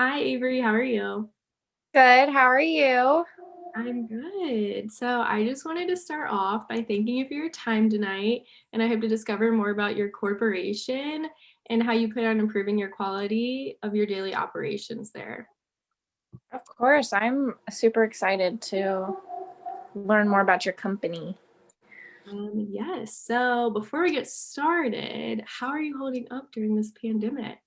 Hi, Avery. How are you? Good. How are you? I'm good. So, I just wanted to start off by thanking you for your time tonight, and I hope to discover more about your corporation and how you plan on improving your quality of your daily operations there. Of course, I'm super excited to learn more about your company. Yes. So, before we get started, how are you holding up during this pandemic?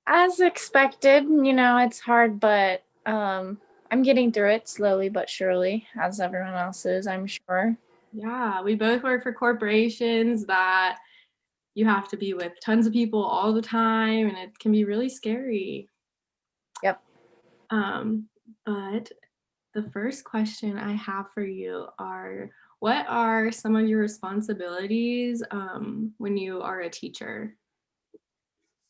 As expected, it's hard, but I'm getting through it slowly but surely, as everyone else is, I'm sure. Yeah, we both work for corporations that you have to be with tons of people all the time, and it can be really scary. Yep. Um, but the first question I have for you are what are some of your responsibilities when you are a teacher?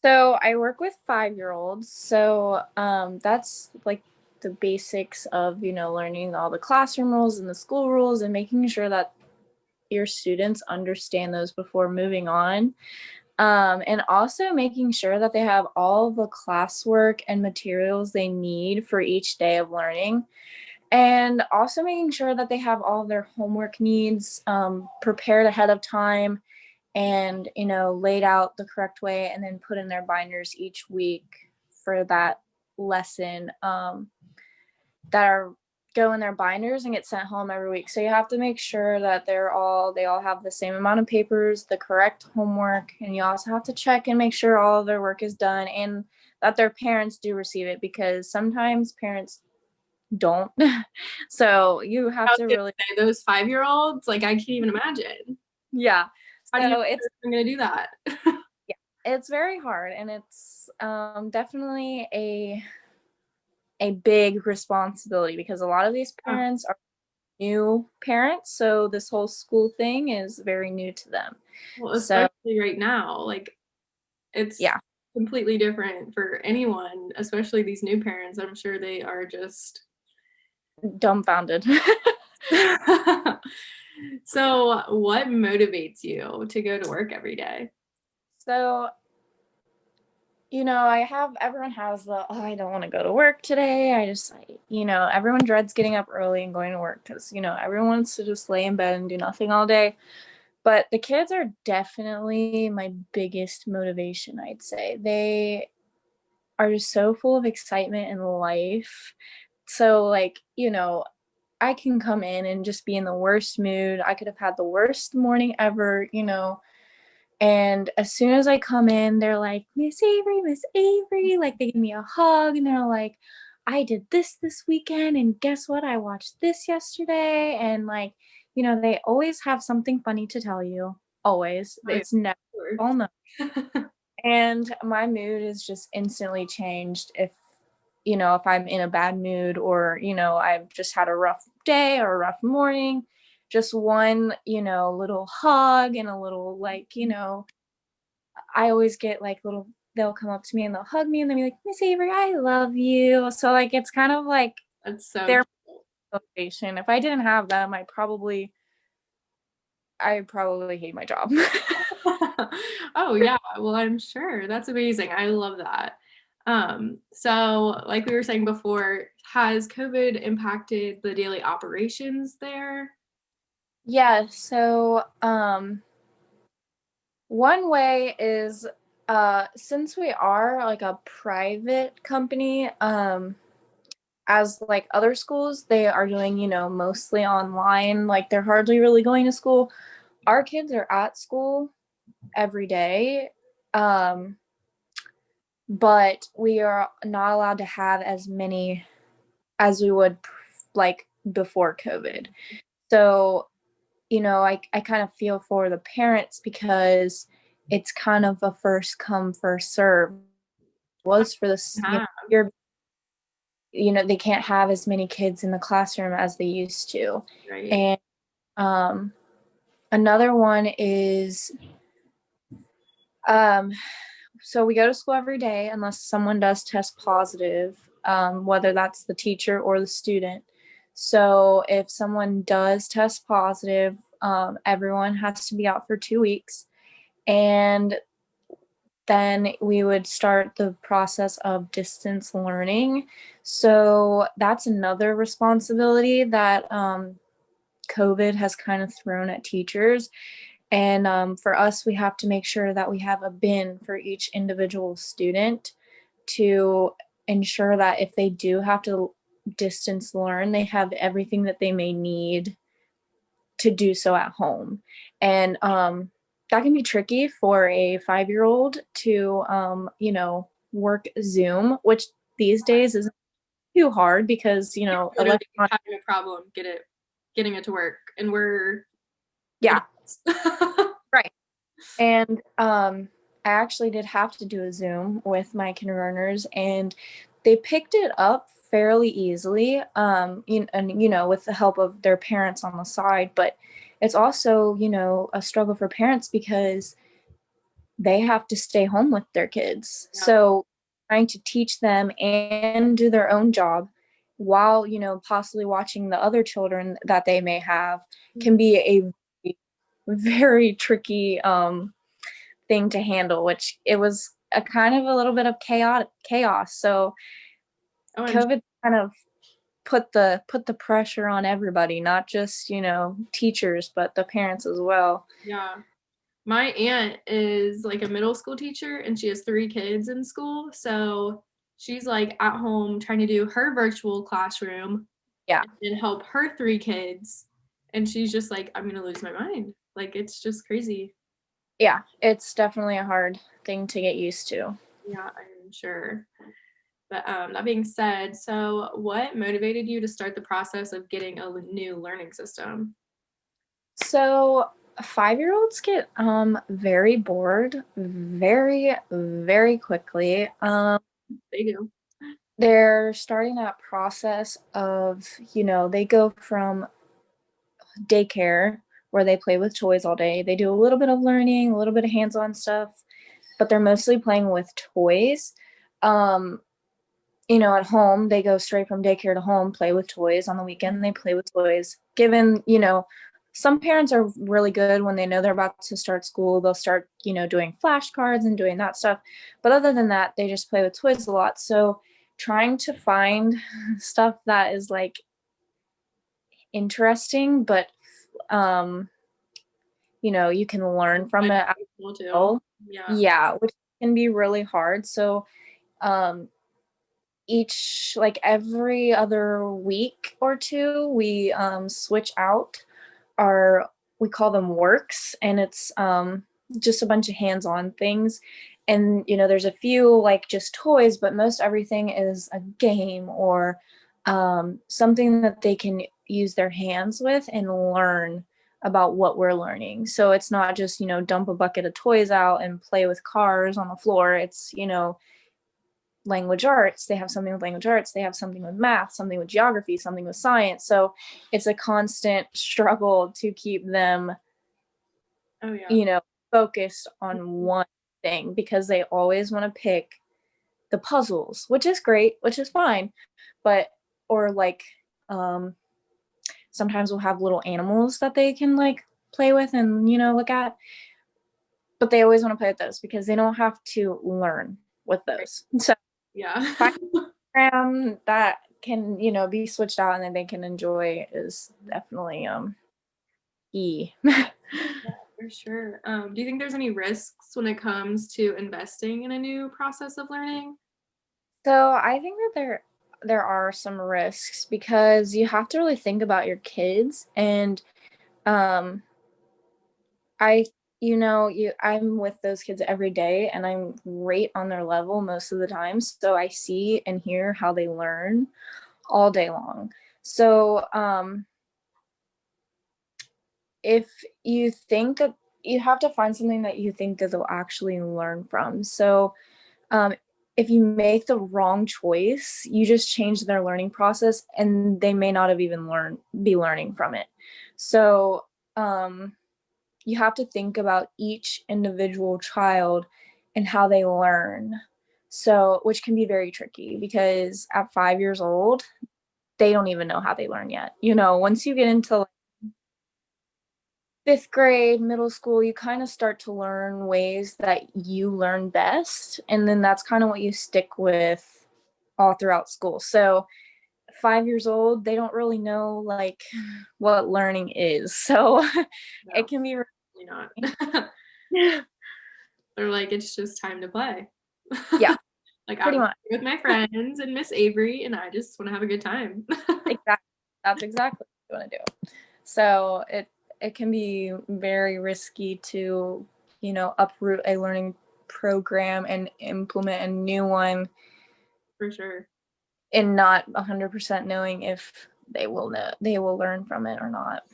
So I work with 5-year-olds. So that's like the basics of, learning all the classroom rules and the school rules and making sure that your students understand those before moving on. And also making sure that they have all the classwork and materials they need for each day of learning. And also making sure that they have all of their homework needs prepared ahead of time and, laid out the correct way and then put in their binders each week for that lesson that are go in their binders and get sent home every week. So you have to make sure that they all have the same amount of papers, the correct homework, and you also have to check and make sure all of their work is done and that their parents do receive it because sometimes parents don't. So you I have was to gonna really say those 5-year-olds, like I can't even imagine. yeah. How do you know So it's I'm gonna do that? yeah, it's very hard and it's definitely a big responsibility because a lot of these Yeah. parents are new parents, so this whole school thing is very new to them. Well, So, especially right now, like it's yeah, completely different for anyone, especially these new parents. I'm sure they are just dumbfounded. So, what motivates you to go to work every day? So, I have everyone has I don't want to go to work today. Everyone dreads getting up early and going to work because, everyone wants to just lay in bed and do nothing all day. But the kids are definitely my biggest motivation, I'd say. They are just so full of excitement and life. So, like, I can come in and just be in the worst mood. I could have had the worst morning ever, and as soon as I come in, they're like, Miss Avery. Like, they give me a hug and they're like, I did this weekend. And guess what? I watched this yesterday. And, like, they always have something funny to tell you. Always. Oh, It's never all no. yeah. And my mood is just instantly changed if I'm in a bad mood or, I've just had a rough day or a rough morning. Just one, little hug and a little, like, I always get like they'll come up to me and they'll hug me and they'll be like, Miss Avery, I love you. So, like, it's kind of like That's so their cute. motivation. If I didn't have them, I probably hate my job. Oh yeah, well I'm sure. That's amazing. I love that. So like we were saying before, has COVID impacted the daily operations there? Yeah, so one way is since we are like a private company, as like other schools, they are doing, mostly online, like they're hardly really going to school. Our kids are at school every day. Um but we are not allowed to have as many as we would like before COVID. So, I kind of feel for the parents because it's kind of a first come, first serve. Was for this, Yeah. year, they can't have as many kids in the classroom as they used to. Right. And um, another one is um, so we go to school every day unless someone does test positive, whether that's the teacher or the student. So if someone does test positive, everyone has to be out for 2 weeks. And then we would start the process of distance learning. So that's another responsibility that COVID has kind of thrown at teachers. And for us, we have to make sure that we have a bin for each individual student to ensure that if they do have to distance learn, they have everything that they may need to do so at home. And that can be tricky for a 5-year-old to, work Zoom, which these days isn't too hard because, Literally having a problem getting it to work, and we're yeah, adults. right. And I actually did have to do a Zoom with my kindergartners, and they picked it up fairly easily, with the help of their parents on the side. But it's also, a struggle for parents because they have to stay home with their kids. Yeah. So trying to teach them and do their own job while, possibly watching the other children that they may have can be a very tricky thing to handle, which it was a kind of a little bit of chaos. So COVID kind of put the pressure on everybody, not just, teachers, but the parents as well. Yeah. My aunt is like a middle school teacher, and she has 3 kids in school. So she's like at home trying to do her virtual classroom Yeah. and help her 3 kids. And she's just like, I'm going to lose my mind. Like, it's just crazy. Yeah, it's definitely a hard thing to get used to. Yeah, I'm sure. But that being said, so what motivated you to start the process of getting a new learning system? So 5-year-olds get very bored very, very quickly. They do. They're starting that process of, they go from daycare where they play with toys all day. They do a little bit of learning, a little bit of hands-on stuff, but they're mostly playing with toys. Um, at home, they go straight from daycare to home, play with toys. On the weekend, they play with toys. Given, some parents are really good when they know they're about to start school. They'll start, doing flashcards and doing that stuff. But other than that, they just play with toys a lot. So trying to find stuff that is like interesting, but you can learn from it as well. Yeah, which can be really hard. So like every other week or two, we switch out we call them works, and it's just a bunch of hands-on things. And there's a few like just toys, but most everything is a game or something that they can use their hands with and learn about what we're learning. So it's not just dump a bucket of toys out and play with cars on the floor. It's language arts. They have something with language arts. They have something with math, something with geography, something with science. So it's a constant struggle to keep them focused on one thing, because they always want to pick the puzzles, which is great, which is fine. But or like sometimes we'll have little animals that they can like play with and look at, but they always want to play with those because they don't have to learn with those. So yeah, that can be switched out and then they can enjoy is definitely key. Yeah, for sure. Do you think there's any risks when it comes to investing in a new process of learning? So I think that there are some risks because you have to really think about your kids. And um I I'm with those kids every day, and I'm right on their level most of the time, so I see and hear how they learn all day long. So if you think that, you have to find something that you think that they'll actually learn from. So um, if you make the wrong choice, you just change their learning process, and they may not have even be learning from it. So you have to think about each individual child and how they learn. So, which can be very tricky because at 5 years old, they don't even know how they learn yet. Once you get into fifth grade, middle school, you kind of start to learn ways that you learn best. And then that's kind of what you stick with all throughout school. So 5 years old, they don't really know like what learning is. So it No, can be you're not. really They're like, it's just time to play. yeah, Like pretty I'm much. with my friends and Miss Avery, and I just want to have a good time. Exactly. That's exactly what you want to do. So it can be very risky to, uproot a learning program and implement a new one For sure. and not 100% knowing if they will learn from it or not.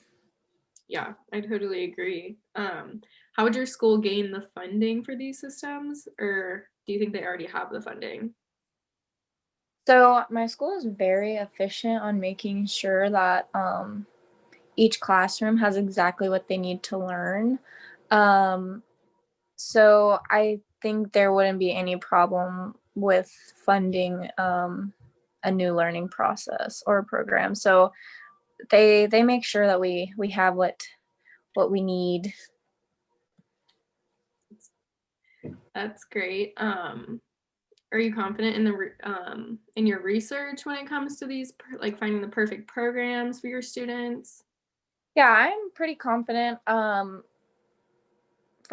Yeah, I totally agree. How would your school gain the funding for these systems, or do you think they already have the funding? So my school is very efficient on making sure that each classroom has exactly what they need to learn. Um, so I think there wouldn't be any problem with funding a new learning process or program. So they make sure that we have what we need. That's great. Are you confident in in your research when it comes to these like finding the perfect programs for your students? Yeah, I'm pretty confident for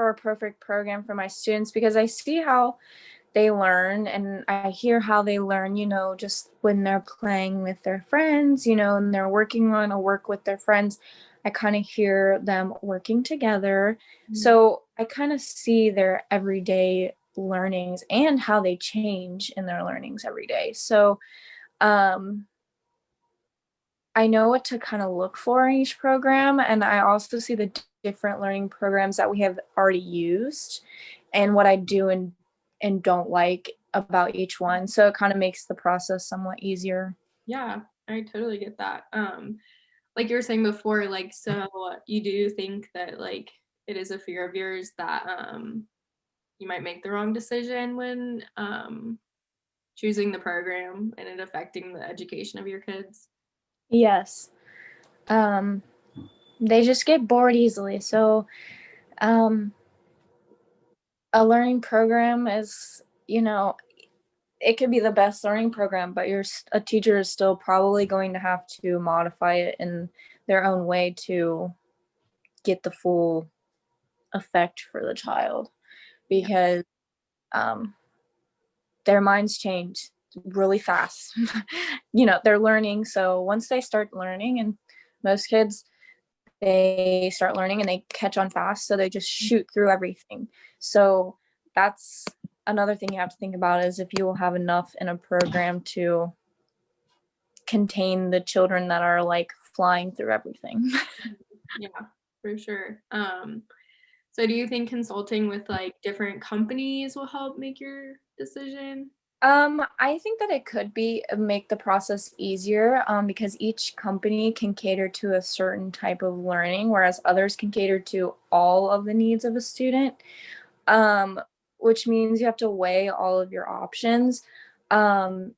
a perfect program for my students because I see how they learn and I hear how they learn, just when they're playing with their friends, and they're working on a work with their friends. I kind of hear them working together. Mhm. So I kind of see their everyday learnings and how they change in their learnings every day. So um, I know what to kind of look for in each program. And I also see the different learning programs that we have already used and what I do and don't like about each one. So it kind of makes the process somewhat easier. Yeah, I totally get that. Like you were saying before, like so you do think that like it is a fear of yours that you might make the wrong decision when choosing the program and it affecting the education of your kids. Yes. Um, they just get bored easily. So um, a learning program is, it could be the best learning program, but a teacher is still probably going to have to modify it in their own way to get the full effect for the child Yeah. because um, their minds change really fast. They're learning. So once they start learning, and most kids, they start learning and they catch on fast. So they just shoot through everything. So that's another thing you have to think about is if you will have enough in a program to contain the children that are like flying through everything. Yeah, for sure. So do you think consulting with like different companies will help make your decision? I think that it could be make the process easier because each company can cater to a certain type of learning, whereas others can cater to all of the needs of a student, um, which means you have to weigh all of your options. Um,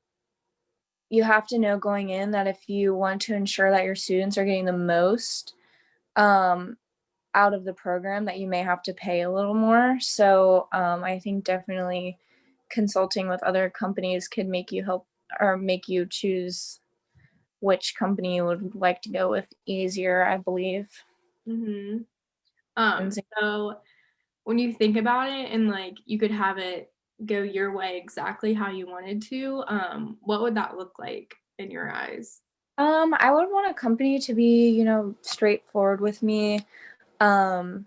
you have to know going in that if you want to ensure that your students are getting the most um, out of the program, that you may have to pay a little more. So I think definitely consulting with other companies could make you help or make you choose which company you would like to go with easier, I believe. Mm-hmm. And so, So when you think about it and like you could have it go your way exactly how you wanted to, what would that look like in your eyes? I would want a company to be, straightforward with me. Um,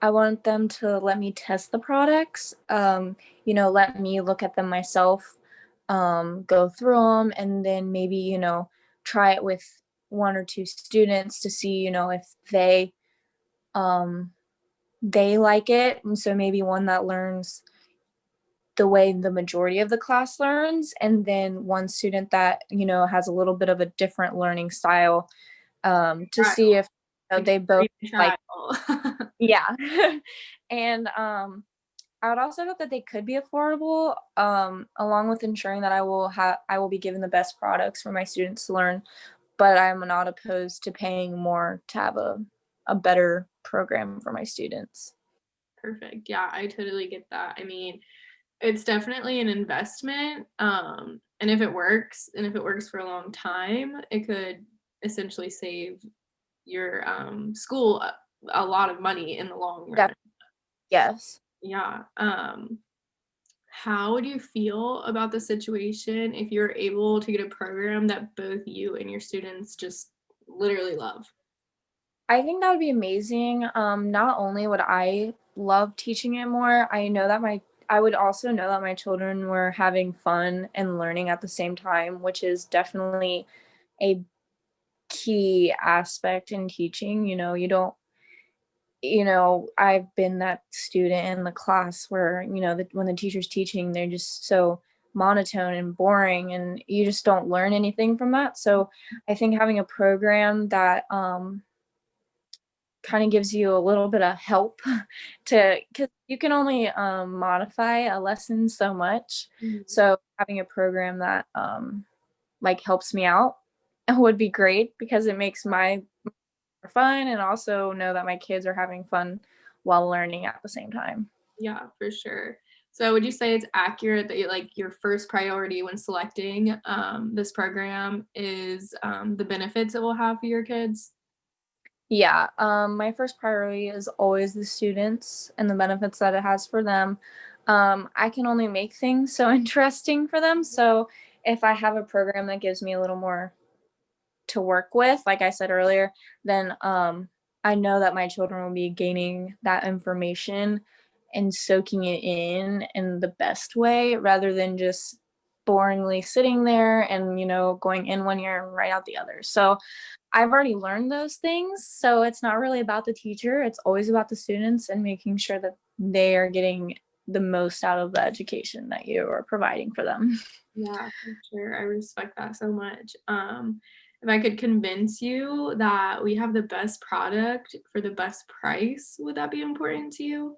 I want them to let me test the products, let me look at them myself, go through them, and then maybe, try it with one or two students to see, if um, they like it. And so maybe one that learns the way the majority of the class learns, and then one student that, has a little bit of a different learning style to see Trial, if like they both a like, trial. yeah. And I would also hope that they could be affordable, along with ensuring that I will be given the best products for my students to learn. But I'm not opposed to paying more to have a better program for my students. Perfect. Yeah, I totally get that. I mean, it's definitely an investment. And if it works, and if it works for a long time, it could essentially save your school a lot of money in the long run. Yes. Yeah. How would you feel about the situation if you're able to get a program that both you and your students just literally love? I think that would be amazing. Not only would I love teaching it more, I would also know that my children were having fun and learning at the same time, which is definitely a key aspect in teaching. You don't, I've been that student in the class where, when the teacher's teaching, they're just so monotone and boring, and you just don't learn anything from that. So I think having a program that, kind of gives you a little bit of help because you can only modify a lesson so much. Mhm. So having a program that like helps me out would be great because it makes my fun, and also know that my kids are having fun while learning at the same time. Yeah, for sure. So would you say it's accurate that your first priority when selecting this program is the benefits it will have for your kids? Yeah, my first priority is always the students and the benefits that it has for them. I can only make things so interesting for them. So if I have a program that gives me a little more to work with, like I said earlier, then I know that my children will be gaining that information and soaking it in the best way rather than just boringly sitting there and going in one ear and right out the other. So I've already learned those things, so it's not really about the teacher, it's always about the students and making sure that they are getting the most out of the education that you are providing for them. Yeah, for sure. I respect that so much. If I could convince you that we have the best product for the best price, would that be important to you?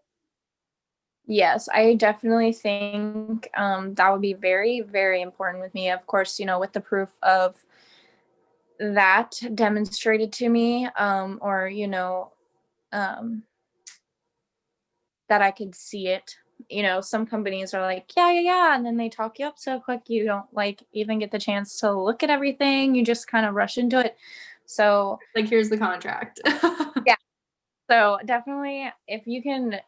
Yes, I definitely think, that would be very, very important with me. Of course, with the proof of that demonstrated to me, or, um, that I could see it. Some companies are like, yeah, yeah, yeah, and then they talk you up so quick you don't like even get the chance to look at everything. You just kind of rush into it. So Like, here's the contract. yeah, so definitely, if you can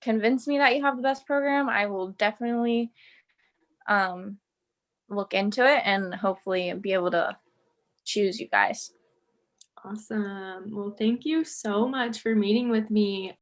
convince me that you have the best program, I will definitely um, look into it and hopefully be able to choose you guys. Awesome. Well, thank you so much for meeting with me.